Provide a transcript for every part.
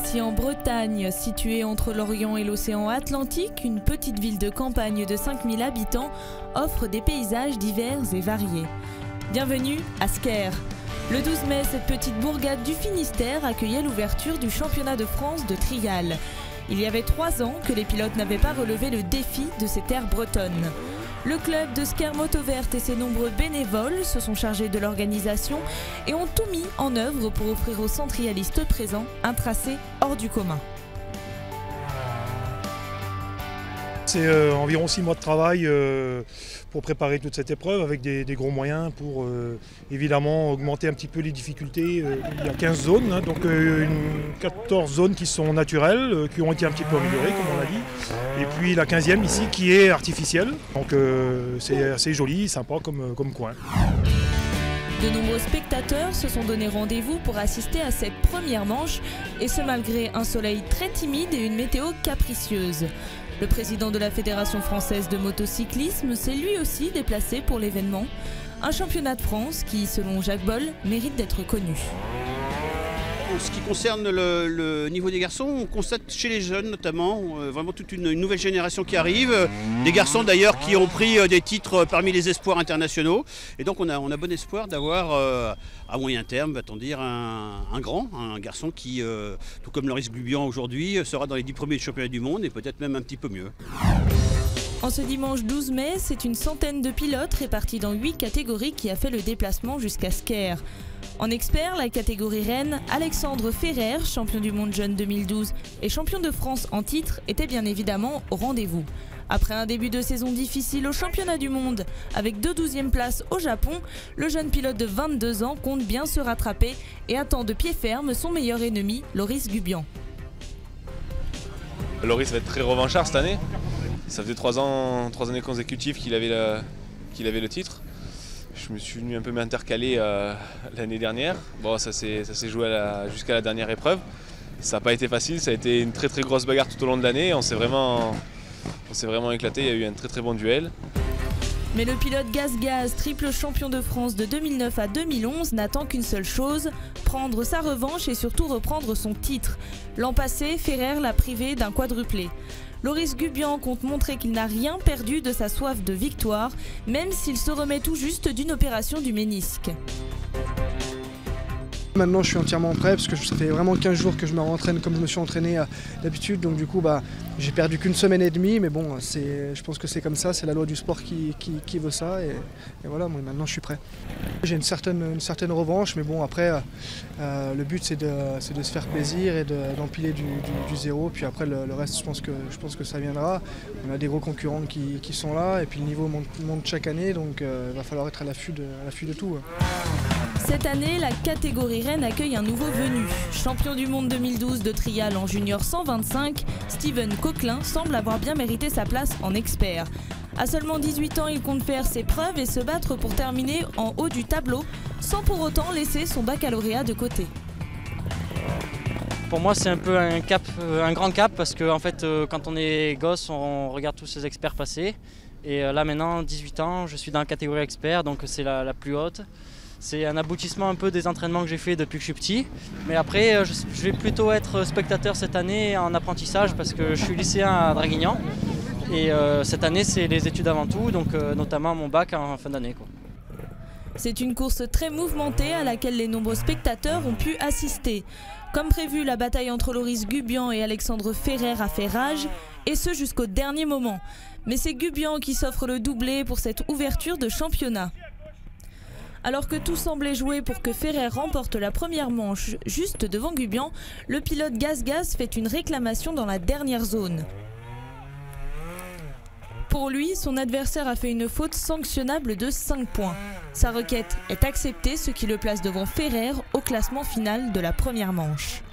Passy en Bretagne, située entre l'Orient et l'océan Atlantique, une petite ville de campagne de 5000 habitants offre des paysages divers et variés. Bienvenue à Sker. Le 12 mai, cette petite bourgade du Finistère accueillait l'ouverture du championnat de France de trial. Il y avait 3 ans que les pilotes n'avaient pas relevé le défi de ces terres bretonnes. Le club de Sker Moto Verte et ses nombreux bénévoles se sont chargés de l'organisation et ont tout mis en œuvre pour offrir aux centrialistes présents un tracé hors du commun. C'est environ 6 mois de travail pour préparer toute cette épreuve avec des gros moyens pour évidemment augmenter un petit peu les difficultés. Il y a 15 zones, donc 14 zones qui sont naturelles, qui ont été un petit peu améliorées comme on l'a dit. Et puis la 15e ici qui est artificielle, donc c'est assez joli, sympa comme coin. De nombreux spectateurs se sont donné rendez-vous pour assister à cette première manche, et ce malgré un soleil très timide et une météo capricieuse. Le président de la Fédération française de motocyclisme s'est lui aussi déplacé pour l'événement. Un championnat de France qui, selon Jacques Boll, mérite d'être connu. En ce qui concerne le niveau des garçons, on constate chez les jeunes notamment, vraiment toute une nouvelle génération qui arrive. Des garçons d'ailleurs qui ont pris des titres parmi les espoirs internationaux. Et donc on a bon espoir d'avoir à moyen terme, va-t-on dire, un garçon qui, tout comme Loris Gubian aujourd'hui, sera dans les 10 premiers championnats du monde et peut-être même un petit peu mieux. En ce dimanche 12 mai, c'est une centaine de pilotes répartis dans 8 catégories qui a fait le déplacement jusqu'à Sker. En expert, la catégorie reine, Alexandre Ferrer, champion du monde jeune 2012 et champion de France en titre, était bien évidemment au rendez-vous. Après un début de saison difficile au championnat du monde, avec 2 12e places au Japon, le jeune pilote de 22 ans compte bien se rattraper et attend de pied ferme son meilleur ennemi, Loris Gubian. Loris va être très revanchard cette année. Ça faisait 3 années consécutives qu'il avait le titre. Je me suis venu un peu m'intercaler l'année dernière. Bon, ça s'est joué jusqu'à la dernière épreuve. Ça n'a pas été facile, ça a été une très très grosse bagarre tout au long de l'année. On s'est vraiment éclaté, il y a eu un très très bon duel. Mais le pilote Gaz, triple champion de France de 2009 à 2011, n'attend qu'une seule chose, prendre sa revanche et surtout reprendre son titre. L'an passé, Ferrer l'a privé d'un quadruplé. Loris Gubian compte montrer qu'il n'a rien perdu de sa soif de victoire, même s'il se remet tout juste d'une opération du ménisque. Maintenant je suis entièrement prêt parce que ça fait vraiment 15 jours que je me rentraîne comme je me suis entraîné d'habitude, donc du coup j'ai perdu qu'une semaine et demie, mais bon je pense que c'est comme ça, c'est la loi du sport qui veut ça et voilà, moi maintenant je suis prêt. J'ai une certaine revanche, mais bon après le but c'est de se faire plaisir et d'empiler du zéro, puis après le reste je pense que ça viendra. On a des gros concurrents qui sont là et puis le niveau monte chaque année, donc il va falloir être à l'affût de tout. Cette année, la catégorie reine accueille un nouveau venu. Champion du monde 2012 de trial en junior 125, Steven Coquelin semble avoir bien mérité sa place en expert. À seulement 18 ans, il compte faire ses preuves et se battre pour terminer en haut du tableau, sans pour autant laisser son baccalauréat de côté. Pour moi, c'est un peu un grand cap, parce que en fait, quand on est gosse, on regarde tous ces experts passer. Et là maintenant, 18 ans, je suis dans la catégorie expert, donc c'est la plus haute. C'est un aboutissement un peu des entraînements que j'ai fait depuis que je suis petit. Mais après, je vais plutôt être spectateur cette année en apprentissage parce que je suis lycéen à Draguignan. Et cette année, c'est les études avant tout, donc notamment mon bac en fin d'année. C'est une course très mouvementée à laquelle les nombreux spectateurs ont pu assister. Comme prévu, la bataille entre Loris Gubian et Alexandre Ferrer a fait rage, et ce jusqu'au dernier moment. Mais c'est Gubian qui s'offre le doublé pour cette ouverture de championnat. Alors que tout semblait jouer pour que Ferrer remporte la première manche juste devant Gubian, le pilote Gaz fait une réclamation dans la dernière zone. Pour lui, son adversaire a fait une faute sanctionnable de 5 points. Sa requête est acceptée, ce qui le place devant Ferrer au classement final de la première manche.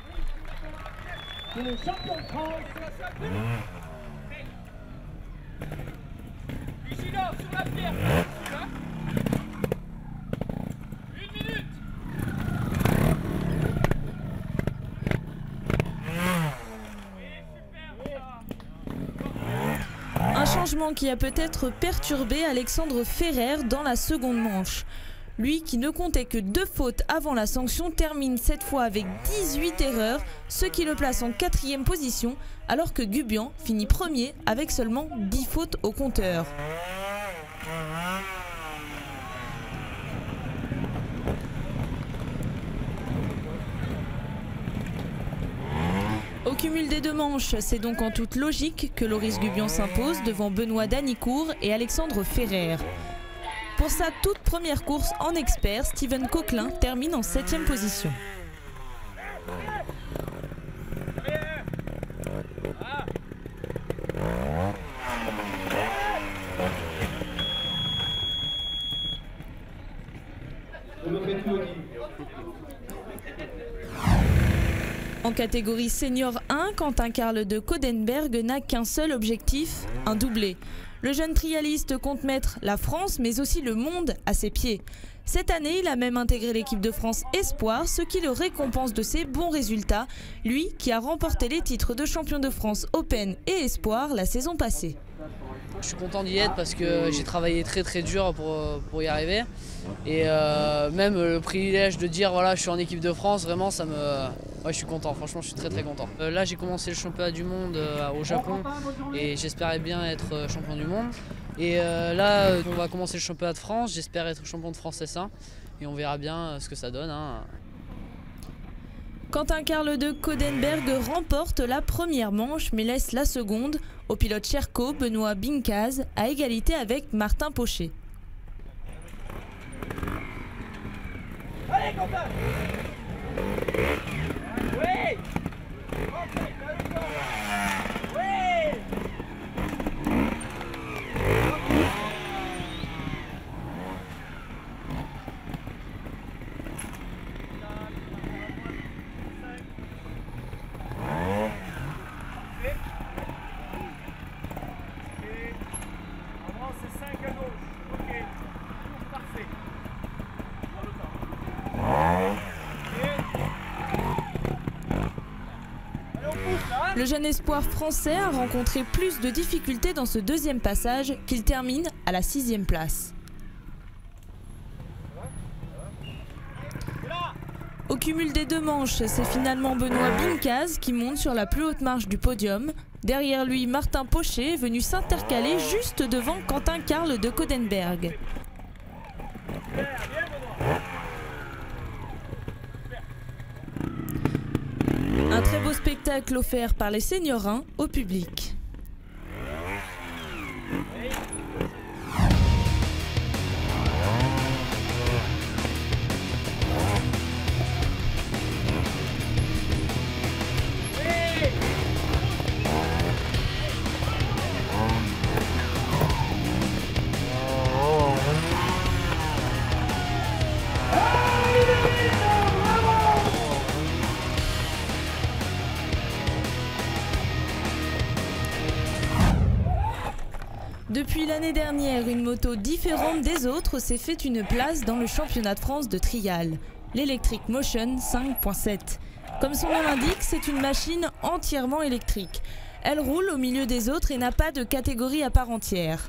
Un changement qui a peut-être perturbé Alexandre Ferrer dans la seconde manche. Lui qui ne comptait que 2 fautes avant la sanction termine cette fois avec 18 erreurs, ce qui le place en 4e position, alors que Gubian finit premier avec seulement 10 fautes au compteur. Au cumul des 2 manches, c'est donc en toute logique que Loris Gubian s'impose devant Benoît Danicourt et Alexandre Ferrer. Pour sa toute première course en expert, Steven Coquelin termine en 7e position. En catégorie senior 1, Quentin Carle de Codenberg n'a qu'un seul objectif, un doublé. Le jeune trialiste compte mettre la France mais aussi le monde à ses pieds. Cette année, il a même intégré l'équipe de France Espoir, ce qui le récompense de ses bons résultats, lui qui a remporté les titres de champion de France Open et Espoir la saison passée. Je suis content d'y être parce que j'ai travaillé très dur pour y arriver. Et même le privilège de dire voilà, je suis en équipe de France, vraiment ça me... Ouais, je suis content, franchement je suis très content. Là j'ai commencé le championnat du monde au Japon et j'espérais bien être champion du monde. Et là on va commencer le championnat de France, j'espère être champion de France S1 et on verra bien ce que ça donne. Quentin Carle de Codenberg remporte la première manche mais laisse la seconde au pilote Cherko Benoît Bincaz à égalité avec Martin Pochet. Allez Quentin! Oui! Oui! Le jeune espoir français a rencontré plus de difficultés dans ce 2e passage qu'il termine à la 6e place. Au cumul des 2 manches, c'est finalement Benoît Bincaz qui monte sur la plus haute marche du podium. Derrière lui, Martin Pochet est venu s'intercaler juste devant Quentin Carle de Codenberg. Un très beau spectacle offert par les seniors 1 au public. Depuis l'année dernière, une moto différente des autres s'est fait une place dans le championnat de France de trial, l'Electric Motion 5.7. Comme son nom l'indique, c'est une machine entièrement électrique. Elle roule au milieu des autres et n'a pas de catégorie à part entière.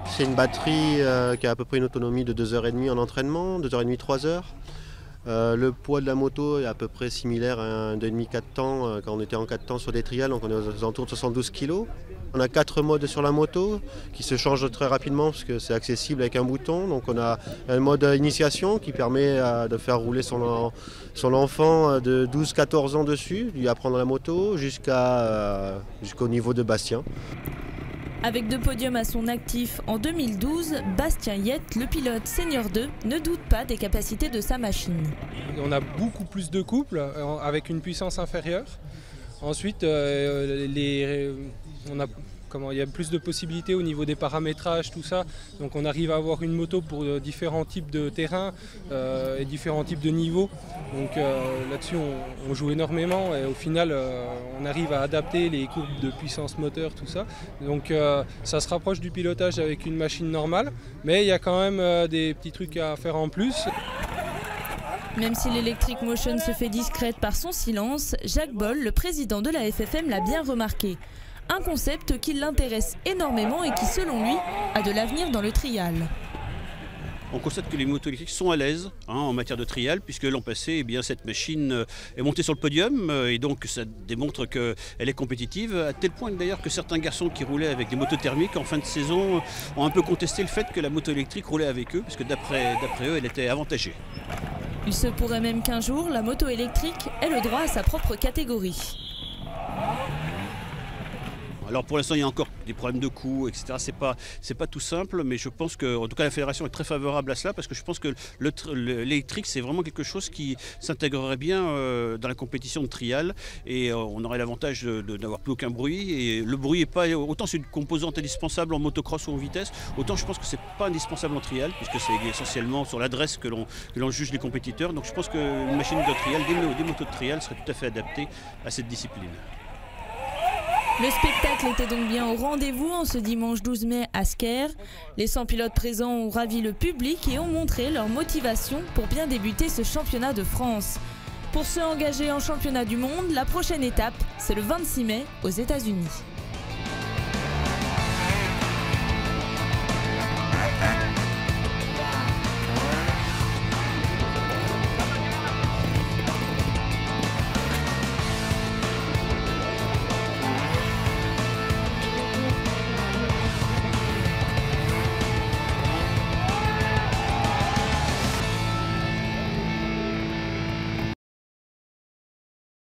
C'est une batterie qui a à peu près une autonomie de 2h30 en entraînement, 2h30, 3h. Le poids de la moto est à peu près similaire à un 2,5-4 temps quand on était en 4 temps sur des trials, donc on est aux alentours de 72 kg. On a 4 modes sur la moto qui se changent très rapidement parce que c'est accessible avec un bouton. Donc on a un mode initiation qui permet de faire rouler son enfant de 12-14 ans dessus, lui apprendre la moto jusqu'au niveau de Bastien. Avec 2 podiums à son actif en 2012, Bastien Yette, le pilote senior 2, ne doute pas des capacités de sa machine. On a beaucoup plus de couples avec une puissance inférieure. Ensuite, il y a plus de possibilités au niveau des paramétrages, tout ça. Donc on arrive à avoir une moto pour différents types de terrains et différents types de niveaux. Donc là-dessus on joue énormément et au final on arrive à adapter les courbes de puissance moteur, tout ça. Donc ça se rapproche du pilotage avec une machine normale, mais il y a quand même des petits trucs à faire en plus. Même si l'Electric Motion se fait discrète par son silence, Jacques Boll, le président de la FFM, l'a bien remarqué. Un concept qui l'intéresse énormément et qui, selon lui, a de l'avenir dans le trial. On constate que les motos électriques sont à l'aise en matière de trial, puisque l'an passé, eh bien, cette machine est montée sur le podium et donc ça démontre qu'elle est compétitive, à tel point d'ailleurs que certains garçons qui roulaient avec des motos thermiques en fin de saison ont un peu contesté le fait que la moto électrique roulait avec eux, parce que d'après eux, elle était avantagée. Il se pourrait même qu'un jour, la moto électrique ait le droit à sa propre catégorie. Alors pour l'instant, il y a encore des problèmes de coûts, etc. C'est pas tout simple, mais je pense que, en tout cas, la fédération est très favorable à cela, parce que je pense que l'électrique, c'est vraiment quelque chose qui s'intégrerait bien dans la compétition de trial, et on aurait l'avantage d'avoir plus aucun bruit. Et le bruit est pas autant c'est une composante indispensable en motocross ou en vitesse, autant je pense que c'est pas indispensable en trial, puisque c'est essentiellement sur l'adresse que l'on juge les compétiteurs. Donc je pense qu'une machine de trial, des motos de trial, serait tout à fait adaptée à cette discipline. Le spectacle était donc bien au rendez-vous en ce dimanche 12 mai à Sker. Les 100 pilotes présents ont ravi le public et ont montré leur motivation pour bien débuter ce championnat de France. Pour ceux engagés en championnat du monde, la prochaine étape, c'est le 26 mai aux États-Unis.